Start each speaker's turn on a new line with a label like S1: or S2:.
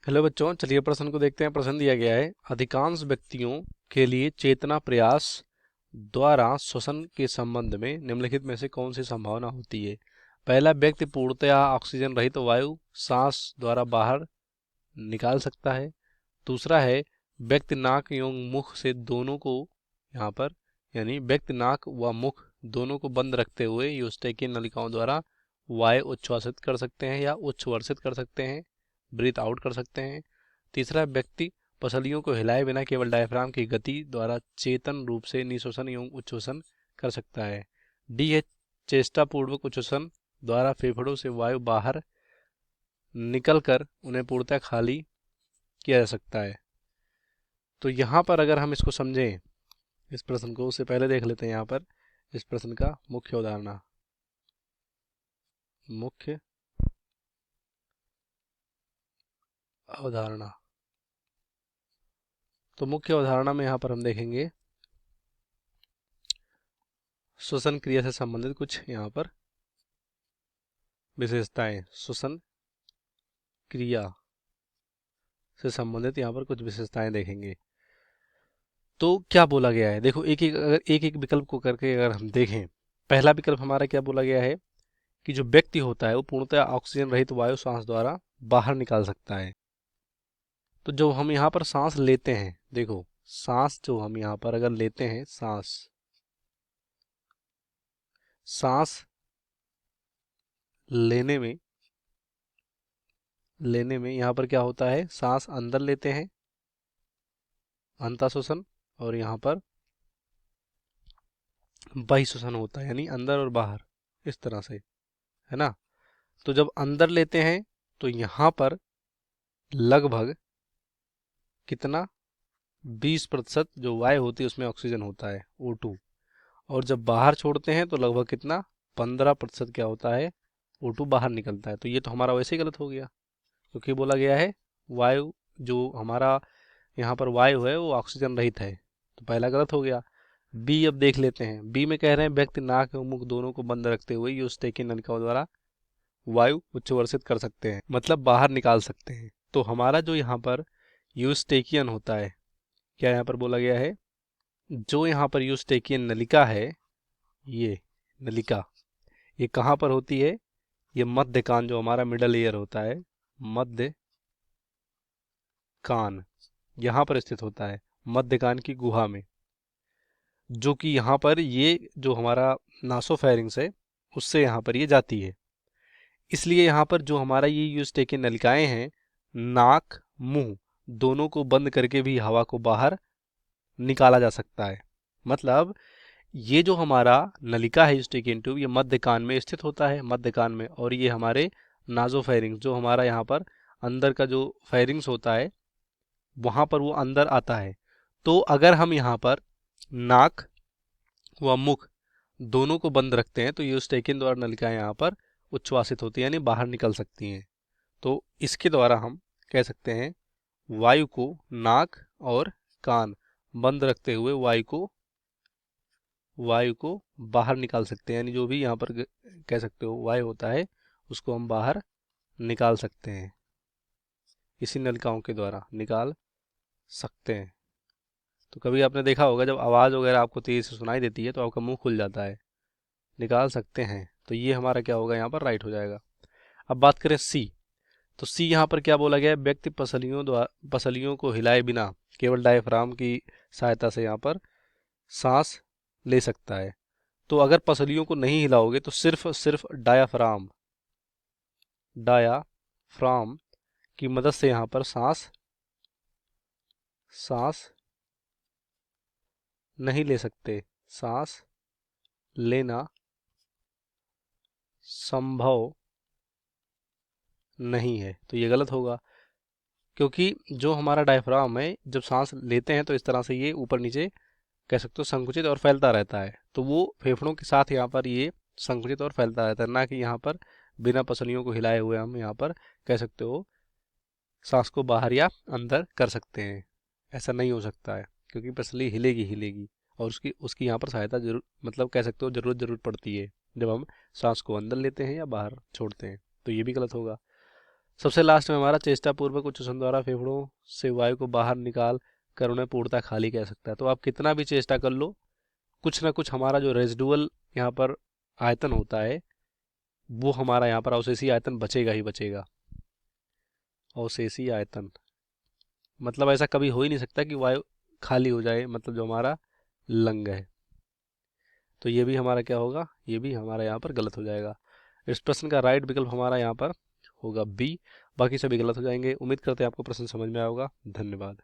S1: Hello बच्चों, चलिए प्रश्न को देखते हैं। प्रश्न दिया गया है, अधिकांश व्यक्तियों के लिए चेतना प्रयास द्वारा श्वसन के संबंध में निम्नलिखित में से कौन सी संभावना होती है। पहला, व्यक्ति पूर्णतया ऑक्सीजन रहित वायु सांस द्वारा बाहर निकाल सकता है। दूसरा है, व्यक्ति नाक एवं मुख से दोनों को यहाँ पर यानी व्यक्ति नाक व मुख दोनों को बंद रखते हुए यूस्टेकिन नलिकाओं द्वारा वायु उच्छ्वासित कर सकते हैं या उच्छ्वर्षित कर सकते हैं, ब्रीथ आउट कर सकते हैं। तीसरा, व्यक्ति पसलियों को हिलाए बिना केवल डायफ्राम की गति द्वारा चेतन रूप से निश्वसन एवं उच्छ्वसन कर सकता है। डी है, चेष्टापूर्वक उच्छ्वसन द्वारा फेफड़ों से वायु बाहर निकलकर उन्हें पूर्णतः खाली किया जा सकता है। तो यहाँ पर अगर हम इसको समझें, इस प्रश्न को, उससे पहले देख लेते हैं यहाँ पर इस प्रश्न का मुख्य अवधारणा। मुख्य अवधारणा तो मुख्य अवधारणा में यहाँ पर हम देखेंगे श्वसन क्रिया से संबंधित कुछ यहाँ पर विशेषताएं। श्वसन क्रिया से संबंधित यहाँ पर कुछ विशेषताएं देखेंगे। तो क्या बोला गया है, देखो एक एक विकल्प को करके अगर हम देखें, पहला विकल्प हमारा क्या बोला गया है कि जो व्यक्ति होता है वो पूर्णतः ऑक्सीजन रहित वायु सांस द्वारा बाहर निकाल सकता है। तो जो हम यहाँ पर सांस लेते हैं, देखो सांस जो हम यहाँ पर अगर लेते हैं, सांस सांस लेने में यहाँ पर क्या होता है, सांस अंदर लेते हैं अंतःश्वसन, और यहाँ पर बहिःश्वसन होता है यानी अंदर और बाहर, इस तरह से, है ना। तो जब अंदर लेते हैं तो यहाँ पर लगभग कितना 20% जो वायु होती है उसमें ऑक्सीजन होता है, O2। और जब बाहर छोड़ते हैं तो लगभग कितना 15% क्या होता है, O2 बाहर निकलता है। तो ये तो हमारा वैसे ही गलत हो गया, क्योंकि बोला गया है वायु जो हमारा यहाँ पर वायु है वो ऑक्सीजन रहित है, तो पहला गलत हो गया। बी अब देख लेते हैं। बी में कह रहे हैं व्यक्ति नाक एवं मुख दोनों को बंद रखते हुए यूस्टेकिन नलिकाओं द्वारा वायु उच्छ्वसित कर सकते हैं, मतलब बाहर निकाल सकते हैं। तो हमारा जो यहाँ पर यूस्टेकियन होता है, क्या यहाँ पर बोला गया है, जो यहाँ पर यूस्टेकियन नलिका है, ये नलिका ये कहाँ पर होती है, ये मध्य कान जो हमारा मिडल ईयर होता है, मध्य कान यहाँ पर स्थित होता है, मध्य कान की गुहा में, जो कि यहाँ पर ये जो हमारा नासोफेरिंग्स है उससे यहाँ पर ये जाती है। इसलिए यहाँ पर जो हमारा ये यूस्टेकिन नलिकाएं हैं, नाक मुंह दोनों को बंद करके भी हवा को बाहर निकाला जा सकता है। मतलब ये जो हमारा नलिका है यूस्टेकिन ट्यूब, ये मध्य कान में स्थित होता है, मध्य कान में, और ये हमारे नासोफेरिंग्स जो हमारा यहाँ पर अंदर का जो फेरिंग्स होता है वहाँ पर वो अंदर आता है। तो अगर हम यहाँ पर नाक व मुख दोनों को बंद रखते हैं तो यूस्टेकिन द्वारा नलिकाएं यहाँ पर उच्छ्वासित होती है यानी बाहर निकल सकती हैं। तो इसके द्वारा हम कह सकते हैं वायु को नाक और कान बंद रखते हुए वायु को बाहर निकाल सकते हैं, यानी जो भी यहाँ पर कह सकते हो वायु होता है उसको हम बाहर निकाल सकते हैं, इसी नलिकाओं के द्वारा निकाल सकते हैं। तो कभी आपने देखा होगा जब आवाज़ वगैरह आपको तेज़ से सुनाई देती है तो आपका मुंह खुल जाता है, निकाल सकते हैं। तो ये हमारा क्या होगा, यहाँ पर राइट हो जाएगा। अब बात करें सी, तो सी यहाँ पर क्या बोला गया है, व्यक्ति पसलियों को हिलाए बिना केवल डायफ्राम की सहायता से यहाँ पर सांस ले सकता है। तो अगर पसलियों को नहीं हिलाओगे तो सिर्फ डायाफ्राम की मदद से यहाँ पर सांस नहीं ले सकते, सांस लेना संभव नहीं है। तो ये गलत होगा, क्योंकि जो हमारा डायफ्राम है जब सांस लेते हैं तो इस तरह से ये ऊपर नीचे कह सकते हो संकुचित और फैलता रहता है, तो वो फेफड़ों के साथ यहाँ पर ये संकुचित और फैलता रहता है, ना कि यहाँ पर बिना पसलियों को हिलाए हुए हम यहाँ पर कह सकते हो सांस को बाहर या अंदर कर सकते हैं। ऐसा नहीं हो सकता है, क्योंकि पसली हिलेगी हिलेगी और उसकी उसकी यहाँ पर सहायता जरूर, मतलब कह सकते हो जरूरत पड़ती है जब हम सांस को अंदर लेते हैं या बाहर छोड़ते हैं। तो ये भी गलत होगा। सबसे लास्ट में हमारा चेष्टापूर्वक उच्चसन द्वारा फेफड़ों से वायु को बाहर निकाल कर उन्हें पूर्णतः खाली कह सकता है। तो आप कितना भी चेष्टा कर लो, कुछ ना कुछ हमारा जो रेजिडुअल यहाँ पर आयतन होता है वो हमारा यहाँ पर अवशेषीय आयतन बचेगा ही बचेगा। अवशेषीय आयतन मतलब ऐसा कभी हो ही नहीं सकता कि वायु खाली हो जाए, मतलब जो हमारा लंग है। तो ये भी हमारा क्या होगा, ये भी हमारा यहाँ पर गलत हो जाएगा। इस प्रश्न का राइट विकल्प हमारा यहाँ पर होगा बी, बाकी सभी गलत हो जाएंगे। उम्मीद करते हैं आपको प्रश्न समझ में आया होगा। धन्यवाद।